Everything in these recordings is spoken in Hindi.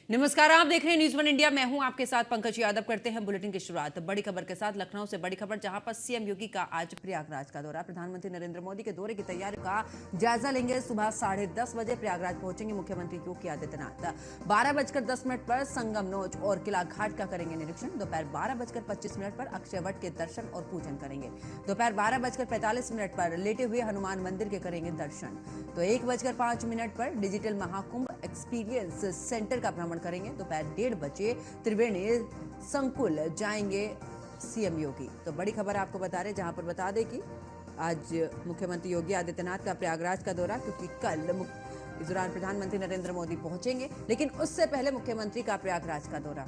नमस्कार, आप देख रहे हैं न्यूज़ वन इंडिया। मैं हूं आपके साथ पंकज यादव। करते हैं बुलेटिन की शुरुआत बड़ी खबर के साथ। लखनऊ से बड़ी खबर, जहां पर सीएम योगी का आज प्रयागराज का दौरा। प्रधानमंत्री नरेंद्र मोदी के दौरे की तैयारियों का जायजा लेंगे। सुबह 10:30 बजे प्रयागराज पहुंचेंगे मुख्यमंत्री योगी आदित्यनाथ। 12:10 पर संगम नोच और किला घाट का करेंगे निरीक्षण। दोपहर 12:25 पर अक्षय वट के दर्शन और पूजन करेंगे। दोपहर 12:45 पर लेटे हुए हनुमान मंदिर के करेंगे दर्शन। तो 1:05 पर डिजिटल महाकुंभ एक्सपीरियंस सेंटर का भ्रमण करेंगे। दोपहर 1:30 बजे त्रिवेणी संकुल जाएंगे सीएम योगी। तो बड़ी खबर आपको बता रहे, जहां पर बता दें कि आज मुख्यमंत्री योगी आदित्यनाथ का प्रयागराज का दौरा, क्योंकि कल इस दौरान प्रधानमंत्री नरेंद्र मोदी पहुंचेंगे, लेकिन उससे पहले मुख्यमंत्री का प्रयागराज का दौरा।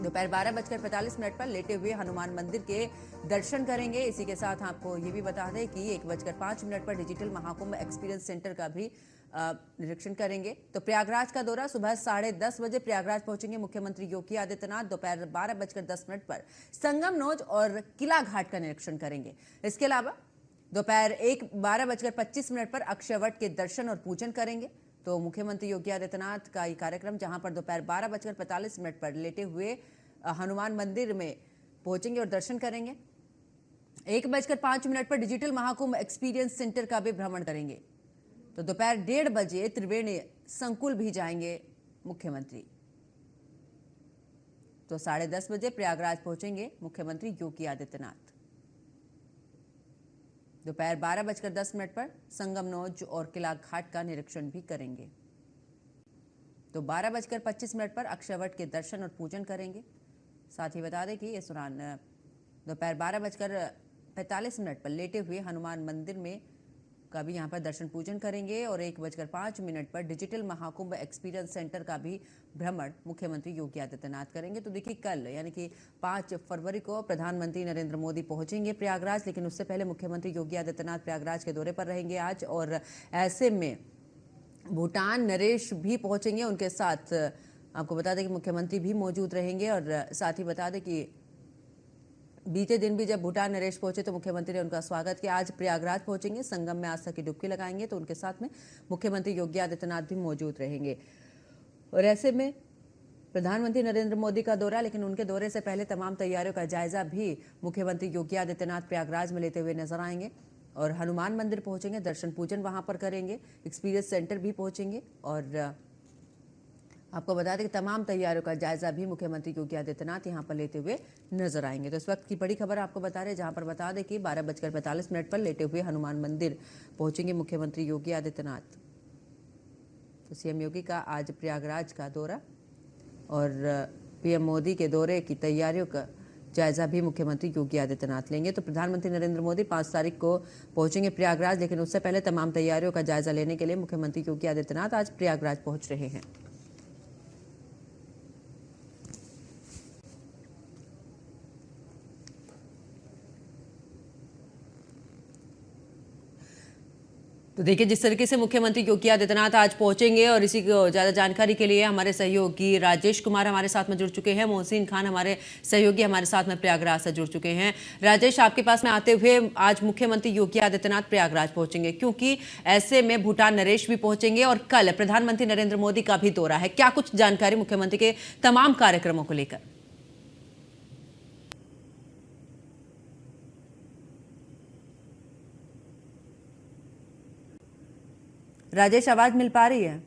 दोपहर 12:45 पर लेटे हुए हनुमान मंदिर के दर्शन करेंगे। इसी के साथ आपको ये भी बता दें कि 1:05 पर डिजिटल महाकुंभ एक्सपीरियंस सेंटर का भी निरीक्षण करेंगे। तो प्रयागराज का दौरा, सुबह 10:30 बजे प्रयागराज पहुंचेंगे मुख्यमंत्री योगी आदित्यनाथ। दोपहर 12:10 पर संगम नोच और किला घाट का निरीक्षण करेंगे। इसके अलावा दोपहर 12:25 पर अक्षय वट के दर्शन और पूजन करेंगे। तो मुख्यमंत्री योगी आदित्यनाथ का ये कार्यक्रम, जहां पर दोपहर 12:45 पर लेटे हुए हनुमान मंदिर में पहुंचेंगे और दर्शन करेंगे। 1:05 पर डिजिटल महाकुंभ एक्सपीरियंस सेंटर का भी भ्रमण करेंगे। तो दोपहर 1:30 बजे त्रिवेणी संकुल भी जाएंगे मुख्यमंत्री। तो 10:30 बजे प्रयागराज पहुंचेंगे मुख्यमंत्री योगी आदित्यनाथ। दोपहर 12:10 पर संगम नोच और किला घाट का निरीक्षण भी करेंगे। तो 12:25 पर अक्षय वट के दर्शन और पूजन करेंगे। साथ ही बता दें कि इस दौरान दोपहर 12:45 पर लेटे हुए हनुमान मंदिर में का भी यहाँ पर दर्शन पूजन करेंगे। और 1:05 पर डिजिटल महाकुंभ एक्सपीरियंस सेंटर का भी भ्रमण मुख्यमंत्री योगी आदित्यनाथ करेंगे। तो देखिए, कल यानी कि 5 फरवरी को प्रधानमंत्री नरेंद्र मोदी पहुंचेंगे प्रयागराज, लेकिन उससे पहले मुख्यमंत्री योगी आदित्यनाथ प्रयागराज के दौरे पर रहेंगे आज। और ऐसे में भूटान नरेश भी पहुंचेंगे, उनके साथ आपको बता दें कि मुख्यमंत्री भी मौजूद रहेंगे। और साथ ही बता दें कि बीते दिन भी जब भूटान नरेश पहुंचे तो मुख्यमंत्री ने उनका स्वागत किया। आज प्रयागराज पहुंचेंगे, संगम में आस्था की डुबकी लगाएंगे, तो उनके साथ में मुख्यमंत्री योगी आदित्यनाथ भी मौजूद रहेंगे। और ऐसे में प्रधानमंत्री नरेंद्र मोदी का दौरा, लेकिन उनके दौरे से पहले तमाम तैयारियों का जायजा भी मुख्यमंत्री योगी आदित्यनाथ प्रयागराज में लेते हुए नजर आएंगे। और हनुमान मंदिर पहुंचेंगे, दर्शन पूजन वहां पर करेंगे, एक्सपीरियंस सेंटर भी पहुंचेंगे। और आपको बता दें कि तमाम तैयारियों का जायजा भी मुख्यमंत्री योगी आदित्यनाथ यहां पर लेते हुए नजर आएंगे। तो इस वक्त की बड़ी खबर आपको बता रहे, जहां पर बता दें कि 12:45 पर लेटे हुए हनुमान मंदिर पहुंचेंगे मुख्यमंत्री योगी आदित्यनाथ। तो सीएम योगी का आज प्रयागराज का दौरा और पीएम मोदी के दौरे की तैयारियों का जायजा भी मुख्यमंत्री योगी आदित्यनाथ लेंगे। तो प्रधानमंत्री नरेंद्र मोदी 5 तारीख को पहुंचेंगे प्रयागराज, लेकिन उससे पहले तमाम तैयारियों का जायजा लेने के लिए मुख्यमंत्री योगी आदित्यनाथ आज प्रयागराज पहुंच रहे हैं। तो देखिए, जिस तरीके से मुख्यमंत्री योगी आदित्यनाथ आज पहुंचेंगे, और इसी को ज्यादा जानकारी के लिए हमारे सहयोगी राजेश कुमार हमारे साथ में जुड़ चुके हैं। मोहसिन खान हमारे सहयोगी हमारे साथ में प्रयागराज से जुड़ चुके हैं। राजेश, आपके पास में आते हुए, आज मुख्यमंत्री योगी आदित्यनाथ प्रयागराज पहुंचेंगे, क्योंकि ऐसे में भूटान नरेश भी पहुंचेंगे और कल प्रधानमंत्री नरेंद्र मोदी का भी दौरा है। क्या कुछ जानकारी मुख्यमंत्री के तमाम कार्यक्रमों को लेकर? राजेश, आवाज मिल पा रही है?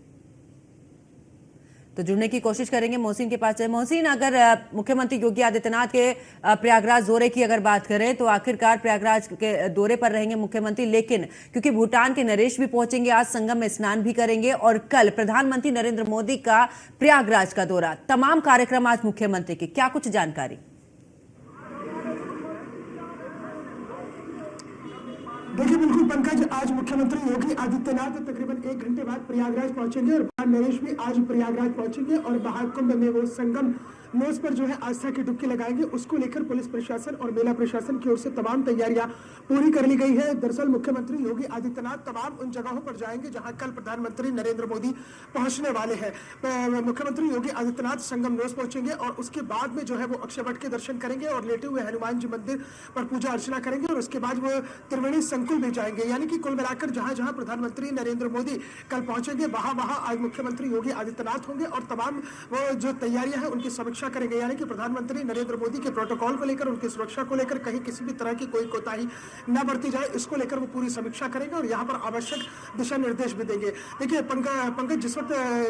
तो जुड़ने की कोशिश करेंगे मोहसिन के पास। मोहसिन, अगर मुख्यमंत्री योगी आदित्यनाथ के प्रयागराज दौरे की अगर बात करें, तो आखिरकार प्रयागराज के दौरे पर रहेंगे मुख्यमंत्री, लेकिन क्योंकि भूटान के नरेश भी पहुंचेंगे, आज संगम में स्नान भी करेंगे, और कल प्रधानमंत्री नरेंद्र मोदी का प्रयागराज का दौरा, तमाम कार्यक्रम आज मुख्यमंत्री की, क्या कुछ जानकारी? देखिए, बिल्कुल पंकज, आज मुख्यमंत्री योगी आदित्यनाथ तकरीबन 1 घंटे बाद प्रयागराज पहुंचेंगे और नरेश भी आज प्रयागराज पहुंचेंगे और महाकुंभ में वो संगम नोच पर जो है आस्था की डुबकी लगाएंगे। उसको लेकर पुलिस प्रशासन और मेला प्रशासन की ओर से तमाम तैयारियां पूरी कर ली गई है। दरअसल मुख्यमंत्री योगी आदित्यनाथ तमाम उन जगहों पर जाएंगे जहां कल प्रधानमंत्री नरेंद्र मोदी पहुंचने वाले हैं। मुख्यमंत्री योगी आदित्यनाथ संगम नोच पहुंचेंगे और उसके बाद में जो है वो अक्षय वट के दर्शन करेंगे और लेटे हुए हनुमान जी मंदिर पर पूजा अर्चना करेंगे और उसके बाद वो त्रिवेणी संकुल में जाएंगे। जाएंगे। यानी कि कुल मिलाकर जहां जहां प्रधानमंत्री नरेंद्र मोदी कल पहुंचेंगे वहां वहां आज मुख्यमंत्री योगी आदित्यनाथ होंगे और तमाम वो जो तैयारियां हैं उनकी समीक्षा करेंगे। यानी कि प्रधानमंत्री नरेंद्र मोदी के प्रोटोकॉल को लेकर, उनकी सुरक्षा को लेकर कहीं किसी भी तरह की कोई कोताही न बरती जाए, इसको लेकर वो पूरी समीक्षा करेंगे और यहाँ पर आवश्यक दिशा निर्देश भी देंगे। देखिए पंकज,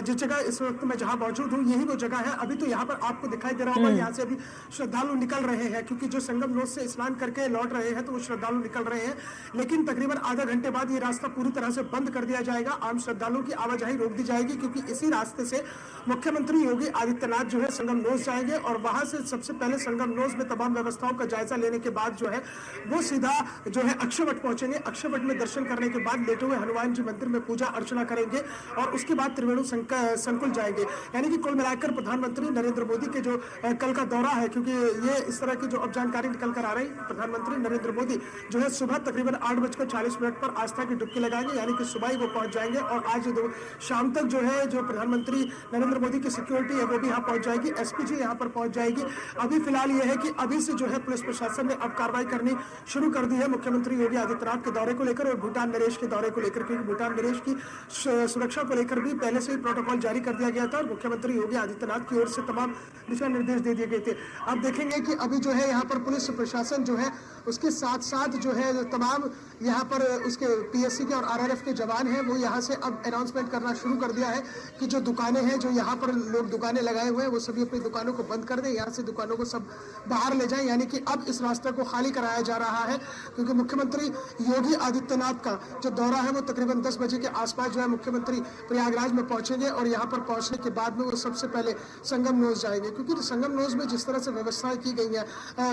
जिस जगह इस वक्त मैं जहां मौजूद हूँ यही वो जगह है। अभी तो यहाँ पर आपको दिखाई दे रहा होगा, यहाँ से अभी श्रद्धालु निकल रहे हैं क्योंकि जो संगम नोद से स्नान करके लौट रहे हैं तो वो श्रद्धालु निकल रहे हैं। लेकिन तकरीबन आधा घंटे बाद ये रास्ता पूरी तरह से बंद कर दिया जाएगा, आम श्रद्धालुओं की आवाजाही रोक दी जाएगी क्योंकि इसी रास्ते से मुख्यमंत्री योगी आदित्यनाथ जो है संगम नोद जाएंगे और वहां से सबसे पहले संगम नोद में तमाम व्यवस्थाओं का जायजा लेने के बाद जो है वो सीधा जो है अक्षयवट पहुंचेंगे। अक्षयवट में दर्शन करने के बाद लेटे हुए हनुमान जी मंदिर में पूजा अर्चना करेंगे और उसके बाद त्रिवेणु संकुल जाएंगे। यानी कि कुल मिलाकर प्रधानमंत्री नरेंद्र मोदी के जो कल का दौरा है, क्योंकि ये इस तरह की जो अब जानकारी निकल कर आ रही, प्रधानमंत्री नरेंद्र मोदी जो है सुबह तकरीबन 8:40 पर आस्था की डुबकी लगाएंगे। यानी कि सुबह ही वो पहुंच जाएंगे और आज शाम तक जो है जो प्रधानमंत्री नरेंद्र मोदी की सिक्योरिटी है वो भी यहाँ पहुंच जाएगी, एसपीजी यहाँ पर पहुंच जाएगी। अभी फिलहाल ये है कि अभी से जो है पुलिस प्रशासन ने अब कार्रवाई करनी शुरू कर दी है मुख्यमंत्री योगी आदित्यनाथ के दौरे को लेकर और भूटान नरेश के दौरे को लेकर, क्योंकि भूटान नरेश की सुरक्षा को लेकर भी पहले से ही प्रोटोकॉल जारी कर दिया गया था और मुख्यमंत्री योगी आदित्यनाथ की ओर से तमाम दिशा निर्देश दे दिए गए थे। अब देखेंगे कि अभी जो है यहाँ पर पुलिस प्रशासन जो है उसके साथ साथ जो है तमाम यहाँ पर उसके पीएससी के और आरआरएफ के जवान हैं वो यहाँ से अब अनाउंसमेंट करना शुरू कर दिया है कि जो दुकानें हैं, जो यहाँ पर लोग दुकानें लगाए हुए हैं वो सभी अपनी दुकानों को बंद कर दें, यहाँ से दुकानों को सब बाहर ले जाएं। यानी कि अब इस रास्ते को खाली कराया जा रहा है क्योंकि मुख्यमंत्री योगी आदित्यनाथ का जो दौरा है वो तकरीबन 10 बजे के आसपास जो है मुख्यमंत्री प्रयागराज में पहुंचेंगे और यहाँ पर पहुंचने के बाद में वो सबसे पहले संगम नोज जाएंगे क्योंकि संगम नोज में जिस तरह से व्यवस्थाएं की गई है,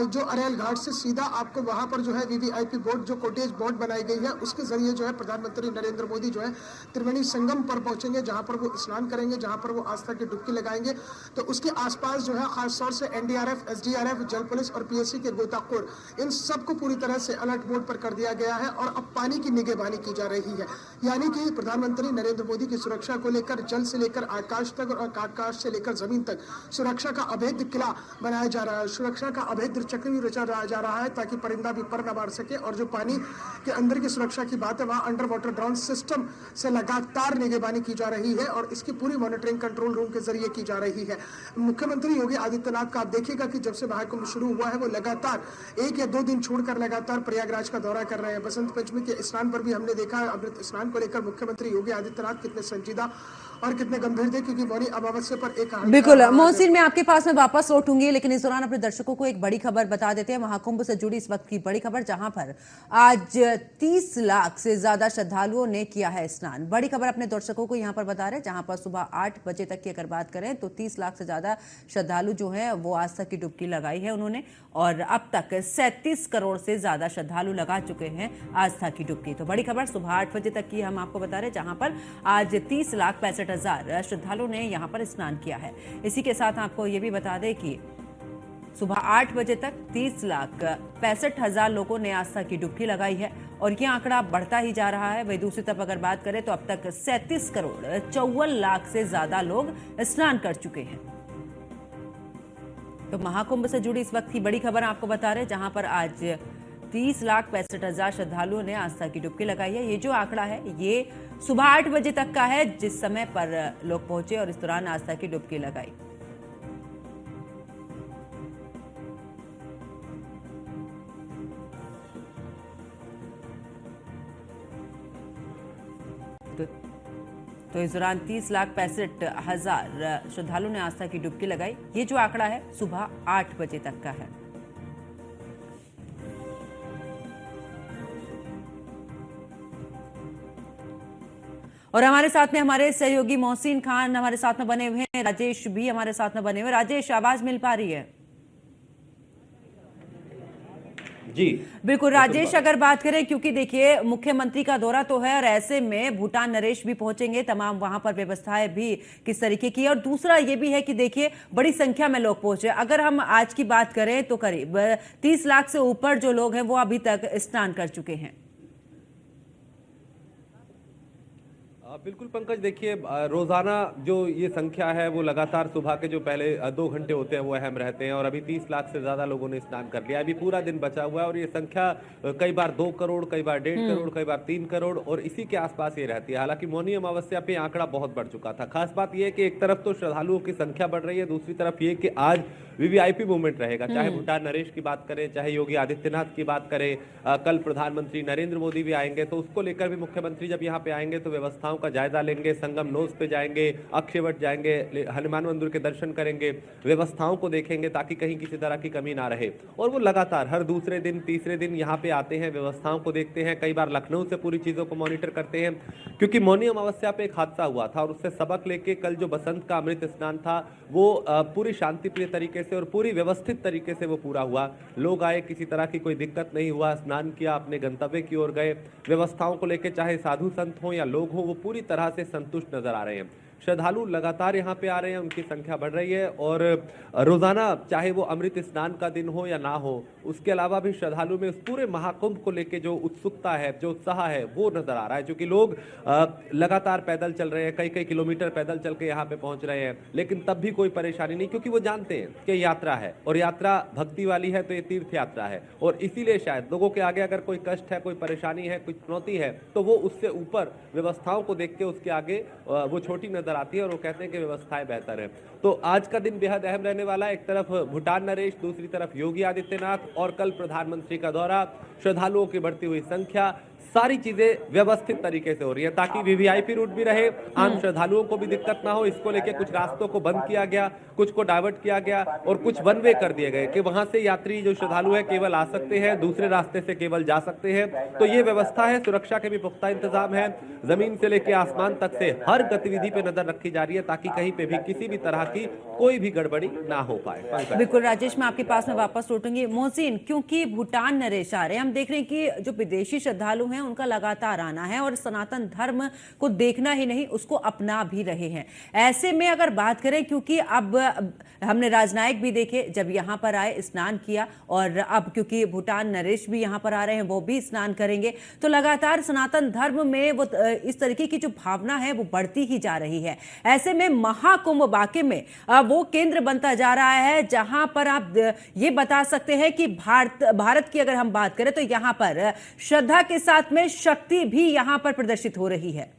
जो अरेल घाट से सीधा आपको वहां पर जो है वीवीआईपी बोर्ड, जो कोटेज बोर्ड बनाई गई है, उसके जरिए जो है प्रधानमंत्री नरेंद्र मोदी जो है त्रिवेणी संगम पर पहुंचेंगे जहां पर वो स्नान करेंगे, जहां पर वो आस्था की डुबकी लगाएंगे। तो उसके आसपास जो है खास तौर से एनडीआरएफ, एसडीआरएफ, जल पुलिस और पीएससी के गोताखोर, इन सबको पूरी तरह से अलर्ट मोड पर कर दिया गया है और अब पानी की निगरानी की जा रही है। यानी कि प्रधानमंत्री नरेंद्र मोदी की सुरक्षा को लेकर जल से लेकर आकाश तक और आकाश से लेकर जमीन तक सुरक्षा का अभेद्य किला बनाया जा रहा है, सुरक्षा का अभेद्य चक्र भी रचा जा रहा है ताकि परिंदा भी पर न मार सके। और जो पानी के अंदर की सुरक्षा की बात है वहां अंडर वाटर ड्रोन सिस्टम से लगातार निगरानी की जा रही है और इसकी पूरी मॉनिटरिंग कंट्रोल रूम के जरिए की जा रही है। मुख्यमंत्री योगी आदित्यनाथ का आप देखिएगा कि जब से महाकुंभ शुरू हुआ है वो लगातार 1 या 2 दिन छोड़कर लगातार प्रयागराज का दौरा कर रहे हैं। बसंत पंचमी के स्नान पर भी हमने देखा अमृत स्नान को लेकर मुख्यमंत्री योगी आदित्यनाथ कितने संजीदा और कितने गंभीर थे क्योंकि मौनी अमावस्या पर एक बिल्कुल मोहसिन, मैं आपके पास में वापस लौटूंगी, लेकिन इस दौरान अपने दर्शकों को एक बड़ी खबर बता देते हैं। महाकुंभ से जुड़ी इस वक्त की बड़ी खबर, जहां पर आज 30 लाख से ज्यादा श्रद्धालुओं ने किया है स्नान। बड़ी खबर अपने दर्शकों को यहां पर बता रहे हैं, जहां पर सुबह 8 बजे तक की अगर बात करें तो 30 लाख से ज्यादा श्रद्धालु जो है वो आस्था की डुबकी लगाई है उन्होंने और अब तक 37 करोड़ से ज्यादा श्रद्धालु लगा चुके हैं आस्था की डुबकी। तो बड़ी खबर सुबह 8 बजे तक की हम आपको बता रहे हैं, जहां पर आज 30,65,000 श्रद्धालुओं ने यहां पर स्नान किया है। इसी के साथ आपको यह भी बता दें कि सुबह 8 बजे तक 30,65,000 लोगों ने आस्था की डुबकी लगाई है और यह आंकड़ा बढ़ता ही जा रहा है। वही दूसरी तरफ अगर बात करें तो अब तक 37 करोड़ 54 लाख से ज्यादा लोग स्नान कर चुके हैं। तो महाकुंभ से जुड़ी इस वक्त की बड़ी खबर आपको बता रहे हैं, जहां पर आज 30,65,000 श्रद्धालुओं ने आस्था की डुबकी लगाई है। ये जो आंकड़ा है ये सुबह 8 बजे तक का है जिस समय पर लोग पहुंचे और इस दौरान आस्था की डुबकी लगाई। तो इस दौरान 30,65,000 श्रद्धालुओं ने आस्था की डुबकी लगाई। ये जो आंकड़ा है सुबह 8 बजे तक का है। और हमारे साथ में हमारे सहयोगी मोहसिन खान हमारे साथ में बने हुए हैं, राजेश भी हमारे साथ में बने हुए। राजेश, आवाज मिल पा रही है? जी बिल्कुल राजेश, अगर बात करें क्योंकि देखिए मुख्यमंत्री का दौरा तो है और ऐसे में भूटान नरेश भी पहुंचेंगे, तमाम वहां पर व्यवस्थाएं भी किस तरीके की है और दूसरा ये भी है कि देखिए बड़ी संख्या में लोग पहुंचे। अगर हम आज की बात करें तो करीब 30 लाख से ऊपर जो लोग हैं वो अभी तक स्नान कर चुके हैं। बिल्कुल पंकज, देखिए रोजाना जो ये संख्या है वो लगातार सुबह के जो पहले 2 घंटे होते हैं वो अहम रहते हैं और अभी 30 लाख से ज्यादा लोगों ने स्नान कर लिया। अभी पूरा दिन बचा हुआ है और ये संख्या कई बार 2 करोड़, कई बार 1.5 करोड़, कई बार 3 करोड़ और इसी के आसपास ये रहती है। हालांकि मौनी अमावस्या पे आंकड़ा बहुत बढ़ चुका था। खास बात यह है कि एक तरफ तो श्रद्धालुओं की संख्या बढ़ रही है, दूसरी तरफ ये कि आज वीवीआईपी मूवमेंट रहेगा। चाहे भूटान नरेश की बात करें, चाहे योगी आदित्यनाथ की बात करें, कल प्रधानमंत्री नरेंद्र मोदी भी आएंगे, तो उसको लेकर भी मुख्यमंत्री जब यहाँ पे आएंगे तो व्यवस्थाओं का जायजा लेंगे, संगम नोस पे जाएंगे, अक्षयवट जाएंगे, हनुमान मंदिर के दर्शन करेंगे, व्यवस्थाओं को देखेंगे ताकि कहीं किसी तरह की कमी ना रहे। और वो लगातार हर दूसरे दिन, तीसरे दिन यहाँ पे आते हैं, व्यवस्थाओं को देखते हैं, कई बार लखनऊ से पूरी चीजों को मॉनिटर करते हैं। क्योंकि मौनी अमावस्या पे एक हादसा हुआ था और उससे सबक लेके कल जो बसंत का अमृत स्नान था वो पूरी शांतिप्रिय तरीके से और पूरी व्यवस्थित तरीके से वो पूरा हुआ। लोग आए, किसी तरह की कोई दिक्कत नहीं हुआ, स्नान किया, अपने गंतव्य की ओर गए। व्यवस्थाओं को लेकर चाहे साधु संत हो या लोग हो, वो पूरी तरह से संतुष्ट नजर आ रहे हैं। श्रद्धालु लगातार यहाँ पे आ रहे हैं, उनकी संख्या बढ़ रही है और रोजाना चाहे वो अमृत स्नान का दिन हो या ना हो, उसके अलावा भी श्रद्धालु में उस पूरे महाकुंभ को लेके जो उत्सुकता है, जो उत्साह है, वो नजर आ रहा है। क्योंकि लोग लगातार पैदल चल रहे हैं, कई कई किलोमीटर पैदल चल के यहाँ पे पहुंच रहे हैं, लेकिन तब भी कोई परेशानी नहीं, क्योंकि वो जानते हैं कि यात्रा है और यात्रा भक्ति वाली है, तो ये तीर्थ यात्रा है। और इसीलिए शायद लोगों के आगे अगर कोई कष्ट है, कोई परेशानी है, कोई चुनौती है, तो वो उससे ऊपर व्यवस्थाओं को देख के उसके आगे वो छोटी नजर आती है और वो कहते हैं कि व्यवस्थाएं बेहतर है। तो आज का दिन बेहद अहम रहने वाला है। एक तरफ भूटान नरेश, दूसरी तरफ योगी आदित्यनाथ और कल प्रधानमंत्री का दौरा, श्रद्धालुओं की बढ़ती हुई संख्या, सारी चीजें व्यवस्थित तरीके से हो रही है ताकि वीवीआईपी रूट भी रहे, आम श्रद्धालुओं को भी दिक्कत ना हो। इसको लेके कुछ रास्तों को बंद किया गया, कुछ को डाइवर्ट किया गया और कुछ वन वे कर दिए गए कि वहां से यात्री जो श्रद्धालु है केवल आ सकते हैं, दूसरे रास्ते से केवल जा सकते हैं। तो ये व्यवस्था है, सुरक्षा के भी पुख्ता इंतजाम है, जमीन से लेके आसमान तक से हर गतिविधि पे नजर रखी जा रही है ताकि कहीं पे भी किसी भी तरह की कोई भी गड़बड़ी ना हो पाए। बिल्कुल राजेश, मैं आपके पास में वापस लौटूंगी। मोहसिन, क्योंकि भूटान नरेश आ रहे हैं, हम देख रहे हैं कि जो विदेशी श्रद्धालु हैं उनका लगातार आना है और सनातन धर्म को देखना ही नहीं, उसको अपना भी रहे हैं। ऐसे में अगर बात करें, क्योंकि अब हमने राजनायक भी देखे जब यहां पर आए, स्नान किया, और अब क्योंकि भूटान नरेश भी यहां पर आ रहे हैं, वो भी स्नान करेंगे, तो लगातार सनातन धर्म में वो इस तरीके की जो भावना है वो बढ़ती ही जा रही है। ऐसे में महाकुंभ वाकई में वो केंद्र बनता जा रहा है जहां पर आप ये बता सकते हैं कि भारत की अगर हम बात करें तो यहां पर श्रद्धा के साथ में शक्ति भी यहां पर प्रदर्शित हो रही है।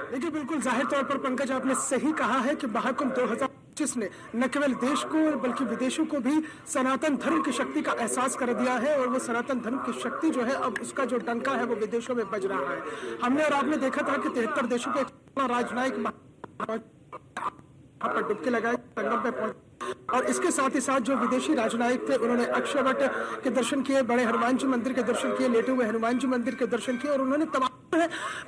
देखिए, बिल्कुल जाहिर तौर पर पंकज, आपने सही कहा है कि महाकुंभ 2025 ने न केवल देश को बल्कि विदेशों को भी सनातन धर्म की शक्ति का एहसास कर दिया है और वो सनातन धर्म की शक्ति जो है, अब उसका जो डंका है वो विदेशों में बज रहा है। हमने और आपने देखा था कि 73 देशों के राजनयिक पर डुबकी लगाई, संगम पे पहुंचे और इसके साथ ही साथ जो विदेशी राजनयिक थे उन्होंने अक्षयवट के दर्शन किए, बड़े हनुमान जी मंदिर के दर्शन किए, लेटे हुए हनुमान जी मंदिर के दर्शन किए और उन्होंने तमाम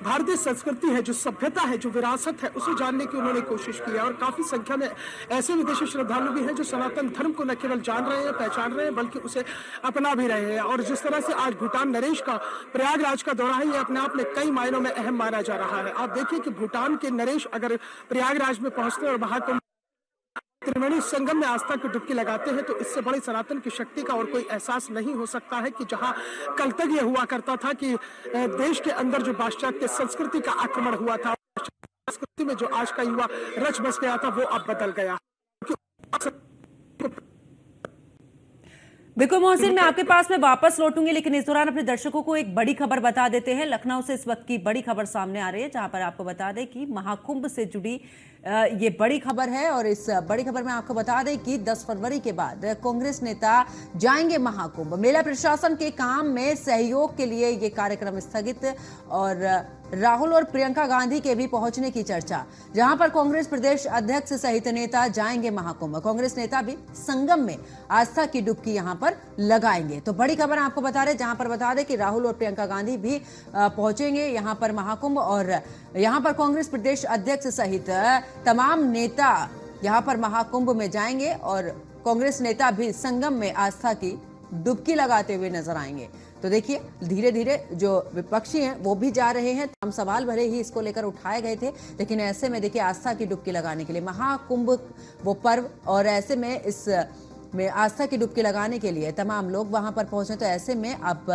भारतीय संस्कृति है, जो सभ्यता है, जो विरासत है, उसे जानने की उन्होंने कोशिश की है। और काफी संख्या में ऐसे विदेशी श्रद्धालु भी हैं जो सनातन धर्म को न केवल जान रहे हैं, पहचान रहे हैं, बल्कि उसे अपना भी रहे हैं। और जिस तरह से आज भूटान नरेश का प्रयागराज का दौरा है, ये अपने आप में कई मायनों में अहम माना जा रहा है। आप देखिए कि भूटान के नरेश अगर प्रयागराज में पहुंचते और महाकुंभ त्रिवेणी संगम में आस्था की डुबकी लगाते हैं, तो इससे बड़ी सनातन की शक्ति का और कोई एहसास नहीं हो सकता है कि जहां कल तक यह हुआ करता था कि देश के अंदर जो पाश्चात्य संस्कृति का आक्रमण हुआ था, संस्कृति में जो आज का युवा रच बस गया था, वो अब बदल गया। बिल्कुल मोहसिन, मैं आपके पास में वापस लौटूंगी, लेकिन इस दौरान अपने दर्शकों को एक बड़ी खबर बता देते हैं। लखनऊ से इस वक्त की बड़ी खबर सामने आ रही है, जहां पर आपको बता दें कि महाकुंभ से जुड़ी ये बड़ी खबर है। और इस बड़ी खबर में आपको बता दें कि 10 फरवरी के बाद कांग्रेस नेता जाएंगे महाकुंभ। मेला प्रशासन के काम में सहयोग के लिए ये कार्यक्रम स्थगित, और राहुल और प्रियंका गांधी के भी पहुंचने की चर्चा। जहां पर कांग्रेस प्रदेश अध्यक्ष सहित नेता जाएंगे महाकुंभ, कांग्रेस नेता भी संगम में आस्था की डुबकी यहां पर लगाएंगे। तो बड़ी खबर आपको बता रहे, जहां पर बता दें कि राहुल और प्रियंका गांधी भी पहुंचेंगे यहां पर महाकुंभ, और यहां पर कांग्रेस प्रदेश अध्यक्ष सहित तमाम नेता यहां पर महाकुंभ में जाएंगे और कांग्रेस नेता भी संगम में आस्था की डुबकी लगाते हुए नजर आएंगे। तो देखिए, धीरे धीरे जो विपक्षी हैं वो भी जा रहे हैं। तमाम सवाल भले ही इसको लेकर उठाए गए थे, लेकिन ऐसे में देखिए आस्था की डुबकी लगाने के लिए महाकुंभ वो पर्व, और ऐसे में इस में आस्था की डुबकी लगाने के लिए तमाम लोग वहां पर पहुंचे। तो ऐसे में अब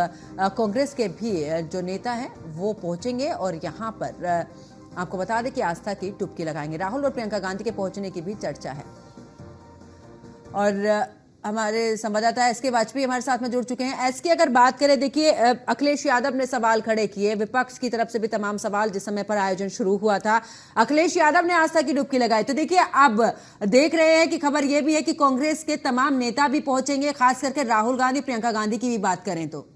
कांग्रेस के भी जो नेता हैं वो पहुंचेंगे और यहां पर आपको बता दें कि आस्था की डुबकी लगाएंगे। राहुल और प्रियंका गांधी के पहुंचने की भी चर्चा है। और हमारे संवाददाता एसके वाजपेयी हमारे साथ में जुड़ चुके हैं। एसके, अगर बात करें, देखिए अखिलेश यादव ने सवाल खड़े किए, विपक्ष की तरफ से भी तमाम सवाल जिस समय पर आयोजन शुरू हुआ था, अखिलेश यादव ने आस्था की डुबकी लगाई। तो देखिए अब देख रहे हैं कि खबर यह भी है कि कांग्रेस के तमाम नेता भी पहुंचेंगे, खास करके राहुल गांधी, प्रियंका गांधी की भी बात करें तो।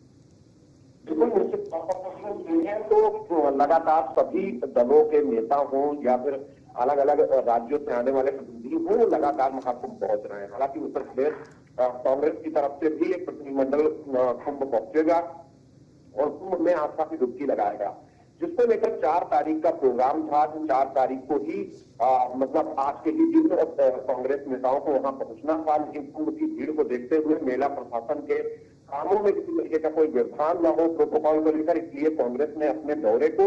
तो लगातार सभी दलों के नेता हों या फिर अलग अलग राज्यों से आने वाले प्रतिनिधि हों, लगातार महाकुंभ पहुंच रहे हैं। हालांकि उत्तर प्रदेश कांग्रेस की तरफ से भी एक प्रतिनिधिमंडल कुंभ पहुंचेगा और कुंभ में आस्था की डुबकी लगाएगा, जिसको लेकर 4 तारीख का प्रोग्राम था। 4 तारीख को ही मतलब आज के ही दिन कांग्रेस नेताओं को वहां पहुंचना था, लेकिन कुंभ की भीड़ को देखते हुए मेला प्रशासन के कामों में किसी तरीके का कोई व्यवधान न हो प्रोटोकॉल को लेकर, इसलिए कांग्रेस ने अपने दौरे को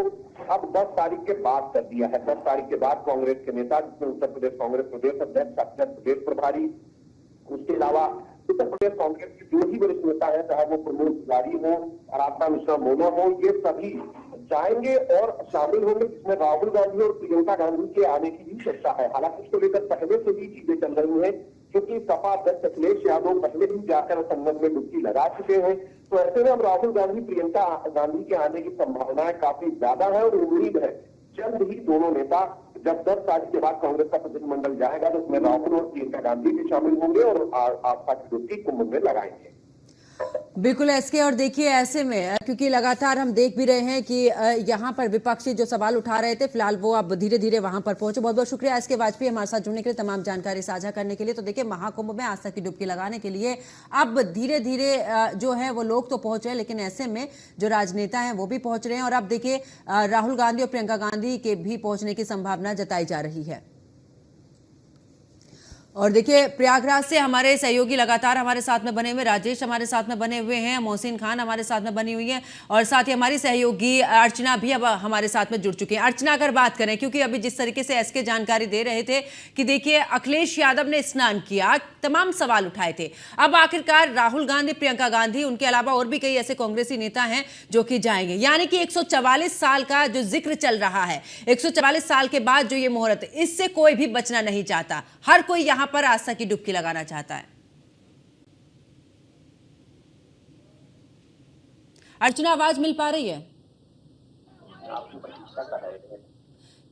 अब 10 तारीख के बाद कर दिया है। 10 तारीख के बाद कांग्रेस के नेता, जिसमें उत्तर प्रदेश कांग्रेस प्रदेश अध्यक्ष, अक्षर प्रदेश प्रभारी, उसके अलावा उत्तर प्रदेश कांग्रेस के जो भी वरिष्ठ नेता है, चाहे वो प्रमोद तिवारी हो, आराधना मिश्रा मोना हो, ये सभी जाएंगे और शामिल होंगे, जिसमें राहुल गांधी और प्रियंका गांधी के आने की भी चर्चा है। हालांकि इसको लेकर पहले से भी चीजें चल रही है, क्योंकि सपा अध्यक्ष अखिलेश यादव पहले भी जाकर संगम में डुबकी लगा चुके हैं। तो ऐसे में अब राहुल गांधी, प्रियंका गांधी के आने की संभावनाएं काफी ज्यादा है और उम्मीद है जल्द ही दोनों नेता, जब 10 तारीख के बाद कांग्रेस का प्रतिनिधिमंडल जाएगा तो उसमें राहुल और प्रियंका गांधी भी शामिल होंगे और आस्था की डुबकी कुंभ में लगाएंगे। बिल्कुल एसके, और देखिए ऐसे में क्योंकि लगातार हम देख भी रहे हैं कि यहाँ पर विपक्षी जो सवाल उठा रहे थे, फिलहाल वो अब धीरे धीरे वहां पर पहुंचे। बहुत बहुत शुक्रिया एसके वाजपेयी हमारे साथ जुड़ने के लिए, तमाम जानकारी साझा करने के लिए। तो देखिए महाकुंभ में आस्था की डुबकी लगाने के लिए अब धीरे धीरे जो है वो लोग तो पहुंच रहे हैं, लेकिन ऐसे में जो राजनेता हैं वो भी पहुंच रहे हैं। और अब देखिए राहुल गांधी और प्रियंका गांधी के भी पहुंचने की संभावना जताई जा रही है। और देखिए प्रयागराज से हमारे सहयोगी लगातार हमारे साथ में बने हुए, राजेश हमारे साथ में बने हुए हैं, मोहसिन खान हमारे साथ में बनी हुई है, और साथ ही हमारी सहयोगी अर्चना भी अब हमारे साथ में जुड़ चुकी हैं। अर्चना, अगर बात करें, क्योंकि अभी जिस तरीके से एसके जानकारी दे रहे थे कि देखिए अखिलेश यादव ने स्नान किया, तमाम सवाल उठाए थे, अब आखिरकार राहुल गांधी, प्रियंका गांधी, उनके अलावा और भी कई ऐसे कांग्रेसी नेता हैं जो कि जाएंगे। यानी कि 144 साल का जो जिक्र चल रहा है, 144 साल के बाद जो ये मुहूर्त, इससे कोई भी बचना नहीं चाहता, हर कोई यहां पर आस्था की डुबकी लगाना चाहता है। अर्चना, आवाज मिल पा रही है?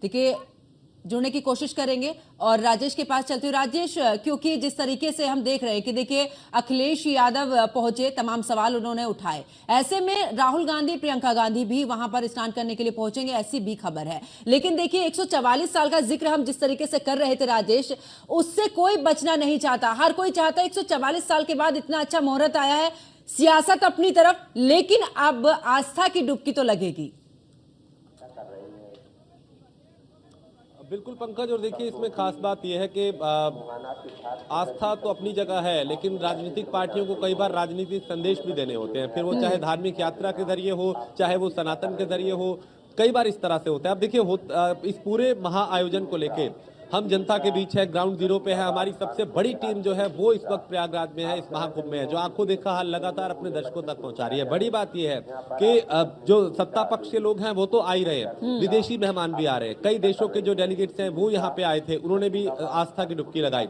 देखिए जुड़ने की कोशिश करेंगे और राजेश के पास चलती हूँ। राजेश, क्योंकि जिस तरीके से हम देख रहे हैं कि देखिए अखिलेश यादव पहुंचे, तमाम सवाल उन्होंने उठाए, ऐसे में राहुल गांधी, प्रियंका गांधी भी वहां पर स्नान करने के लिए पहुंचेंगे, ऐसी भी खबर है। लेकिन देखिए 144 साल का जिक्र हम जिस तरीके से कर रहे थे राजेश, उससे कोई बचना नहीं चाहता, हर कोई चाहता है 144 साल के बाद इतना अच्छा मुहूर्त आया है, सियासत अपनी तरफ, लेकिन अब आस्था की डुबकी तो लगेगी। बिल्कुल पंकज, और देखिए इसमें खास बात यह है कि आस्था तो अपनी जगह है, लेकिन राजनीतिक पार्टियों को कई बार राजनीतिक संदेश भी देने होते हैं, फिर वो चाहे धार्मिक यात्रा के जरिए हो, चाहे वो सनातन के जरिए हो, कई बार इस तरह से होता है। अब देखिए इस पूरे महाआयोजन को लेके हम जनता के बीच है, ग्राउंड जीरो पे है, हमारी सबसे बड़ी टीम जो है वो इस वक्त प्रयागराज में है, इस महाकुंभ में है, जो आंखों देखा हाल लगातार अपने दर्शकों तक पहुंचा रही है। बड़ी बात यह है कि जो सत्ता पक्ष के लोग हैं वो तो आ ही रहे हैं, विदेशी मेहमान भी आ रहे हैं, कई देशों के जो डेलीगेट्स हैं वो यहाँ पे आए थे, उन्होंने भी आस्था की डुबकी लगाई।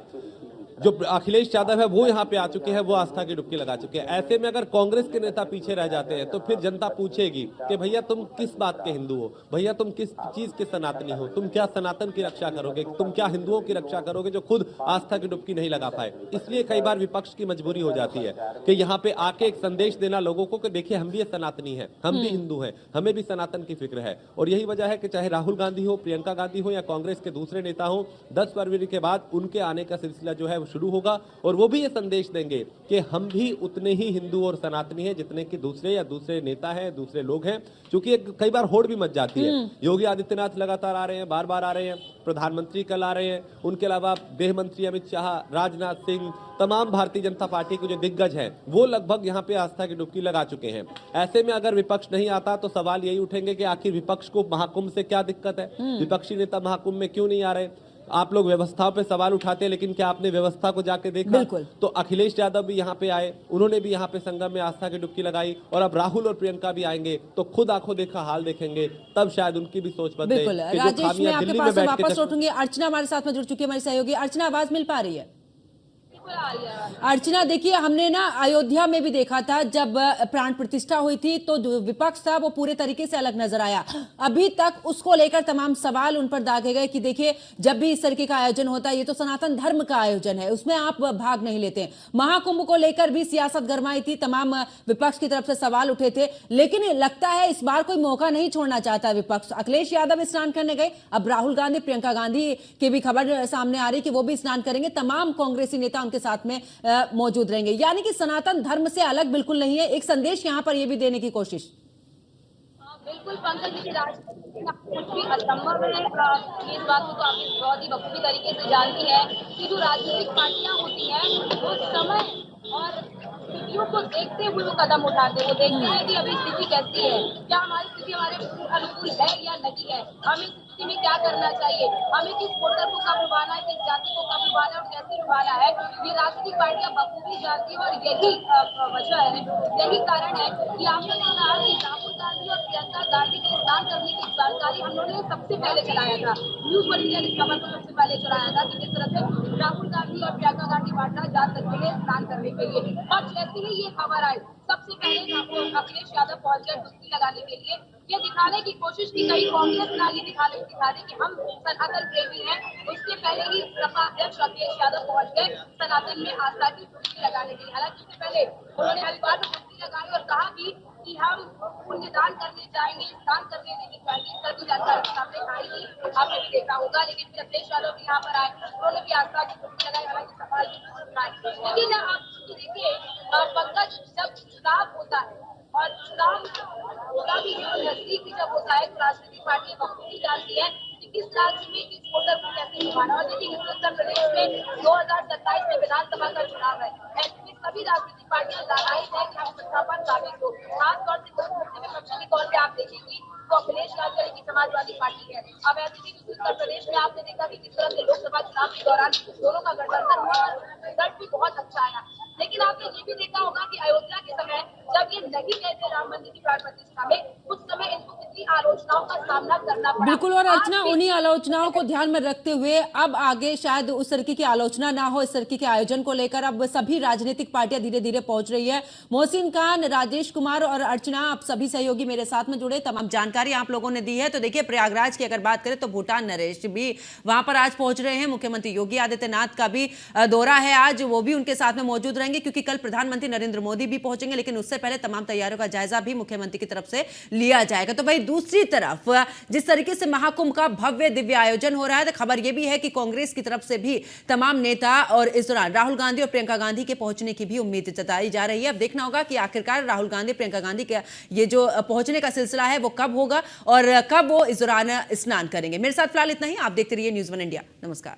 जो अखिलेश यादव है वो यहाँ पे आ चुके हैं, वो आस्था की डुबकी लगा चुके हैं। ऐसे में अगर कांग्रेस के नेता पीछे रह जाते हैं तो फिर जनता पूछेगी कि भैया तुम किस बात के हिंदू हो, भैया तुम किस चीज के सनातनी हो, तुम क्या सनातन की रक्षा करोगे, तुम क्या हिंदुओं की रक्षा करोगे जो खुद आस्था की डुबकी नहीं लगा पाए। इसलिए कई बार विपक्ष की मजबूरी हो जाती है कि यहाँ पे आके एक संदेश देना लोगों को कि देखिए हम भी सनातनी है, हम भी हिंदू हैं, हमें भी सनातन की फिक्र है। और यही वजह है कि चाहे राहुल गांधी हो, प्रियंका गांधी हो या कांग्रेस के दूसरे नेता हो, 10 फरवरी के बाद उनके आने का सिलसिला जो है वो शुरू होगा और वो भी ये संदेश देंगे कि हम भी उतने ही हिंदू और सनातनी हैं जितने कि दूसरे या दूसरे नेता हैं, दूसरे लोग हैं। क्योंकि कई बार होड़ भी मच जाती है। योगी आदित्यनाथ लगातार आ रहे हैं, बार बार आ रहे हैं, प्रधानमंत्री कल आ रहे हैं, उनके अलावा गृह मंत्री अमित शाह, राजनाथ सिंह, तमाम भारतीय जनता पार्टी के जो दिग्गज हैं वो लगभग यहाँ पे आस्था की डुबकी लगा चुके हैं। ऐसे में अगर विपक्ष नहीं आता तो सवाल यही उठेंगे कि आखिर विपक्ष को महाकुंभ से क्या दिक्कत है, विपक्षी नेता महाकुंभ में क्यों नहीं आ रहे। आप लोग व्यवस्थाओं पे सवाल उठाते हैं, लेकिन क्या आपने व्यवस्था को जाके देखा? बिल्कुल। तो अखिलेश यादव भी यहाँ पे आए, उन्होंने भी यहाँ पे संगम में आस्था की डुबकी लगाई, और अब राहुल और प्रियंका भी आएंगे तो खुद आंखों देखा हाल देखेंगे, तब शायद उनकी भी सोच बदले। बिल्कुल। कि जो राजेश, मैं खामियां आपके दिल्ली पास में से बैठ के वापस लौटूंगी। अर्चना हमारे साथ में जुड़ चुकी है, हमारी सहयोगी। अर्चना, आवाज मिल पा रही है? अर्चना, देखिए, हमने ना अयोध्या में भी देखा था जब प्राण प्रतिष्ठा हुई थी तो जो विपक्ष था वो पूरे तरीके से अलग नजर आया। अभी तक उसको लेकर तमाम सवाल उन पर दागे गए कि देखिए, जब भी इस तरीके का आयोजन होता है ये तो सनातन धर्म का आयोजन है, उसमें आप भाग नहीं लेते। महाकुंभ को लेकर भी सियासत गरमाई थी, तमाम विपक्ष की तरफ से सवाल उठे थे, लेकिन लगता है इस बार कोई मौका नहीं छोड़ना चाहता विपक्ष। अखिलेश यादव स्नान करने गए, अब राहुल गांधी, प्रियंका गांधी की भी खबर सामने आ रही कि वो भी स्नान करेंगे, तमाम कांग्रेसी नेता उनके साथ में मौजूद रहेंगे। यानी कि सनातन धर्म से अलग बिल्कुल नहीं है। एक संदेश यहां पर यह भी देने की कोशिश। बिल्कुल पंकज जी, राजनीति में कुछ भी असंभव है। ये इस बात को तो आप बहुत ही बखूबी तरीके से जानती है कि जो राजनीतिक पार्टियां होती हैं वो समय और स्थितियों को देखते हुए वो कदम उठाते हैं। वो देखते हैं कि अभी स्थिति कैसी है, क्या हमारी स्थिति हमारे अनुकूल है या नहीं है, हमें इस स्थिति में क्या करना चाहिए, हमें किस वोटर को कब लुभाना है, किस जाति को कब लुभाना है और कैसे लुभाना है। ये राजनीतिक पार्टियां बखूबी जानती है और यही वजह है, यही कारण है कि आपने कहा कि राहुल गांधी और प्रियंका गांधी के स्नान करने की जानकारी हम लोगों ने सबसे पहले चलाया था। न्यूज पर इंडिया ने खबर को सबसे पहले चलाया था कि किस तरह से राहुल गांधी और प्रियंका गांधी वाड्रा जा सकते हैं स्नान करने के लिए। और जैसे ही ये खबर आई, सबसे पहले अखिलेश यादव पहुंच गए डुबकी लगाने के लिए। ये दिखाने की कोशिश की गई कांग्रेस ना ये दिखाने कि हम सनातन प्रेमी हैं। उससे पहले ही सपा अध्यक्ष अखिलेश यादव पहुंच गए सनातन में आस्था की डुबकी लगाने के लिए। हालांकि इससे पहले उन्होंने हरिद्वार में डुबकी लगाई और कहा कि हम पुण्यदान करने जाएंगे, स्नान करने नहीं जाएंगे। इस तरह की जानकारी सामने आई थी, आपने भी देखा होगा। लेकिन फिर अखिलेश यादव भी यहाँ पर आए, उन्होंने भी आस्था की डुबकी लगाई, हालांकि सवाल भी उठाए। लेकिन आप देखिए पंकज, जब चुनाव होता है और चुनाव भी नजदीक जब होता है तो राजनीतिक पार्टियां बखूबी जानती है कि किस राज्य में किस वोटर को कैसे निभाना। और देखिए, उत्तर प्रदेश में 2027 में विधानसभा का चुनाव है। ऐसे में सभी राजनीतिक पार्टियां लालायित है कि हम सत्ता पर काबिज हो। खासतौर से विपक्षी तौर पर आप देखेंगी तो अखिलेश यादव की समाजवादी पार्टी है। अब ऐसे में उत्तर प्रदेश में आपने देखा कि किस तरह से लोकसभा चुनाव के दौरान दोनों का गठबंधन हुआ और रिजल्ट भी बहुत अच्छा आया। लेकिन आपने ये भी देखा होगा कि अयोध्या के समय जब ये नहीं गए थे राम मंदिर की प्राण प्रतिष्ठा में, उस समय इनको कितनी आलोचनाओं का सामना करना पड़ा। बिल्कुल। और अर्चना, उन्हीं आलोचनाओं को ध्यान में रखते हुए अब आगे शायद उस तरीके की आलोचना ना हो, इस तरीके के आयोजन को लेकर अब सभी राजनीतिक पार्टियां धीरे धीरे पहुंच रही है। मोहसिन खान, राजेश कुमार और अर्चना, आप सभी सहयोगी मेरे साथ में जुड़े, तमाम जानकारी आप लोगों ने दी है। तो देखिए, प्रयागराज की अगर बात करें तो भूटान नरेश भी वहां पर आज पहुंच रहे हैं। मुख्यमंत्री योगी आदित्यनाथ का भी दौरा है आज, वो भी उनके साथ में मौजूद रहेंगे क्योंकि कल प्रधानमंत्री नरेंद्र मोदी भी पहुंचेंगे। लेकिन उससे पहले तमाम तैयारियों का जायजा भी मुख्यमंत्री की तरफ से लिया जाएगा। तो भाई, दूसरी तरफ जिस तरीके से महाकुंभ का भव्य दिव्य आयोजन हो रहा है, तो खबर यह भी है कि कांग्रेस की तरफ से भी तमाम नेता और इस दौरान राहुल गांधी और प्रियंका गांधी के पहुंचने की भी उम्मीद जताई जा रही है। अब देखना होगा कि आखिरकार राहुल गांधी, प्रियंका गांधी के ये जो पहुंचने का सिलसिला है वो कब होगा और कब वो इस दौरान स्नान करेंगे। मेरे साथ फिलहाल इतना ही। आप देखते रहिए न्यूज़ 1 इंडिया। नमस्कार।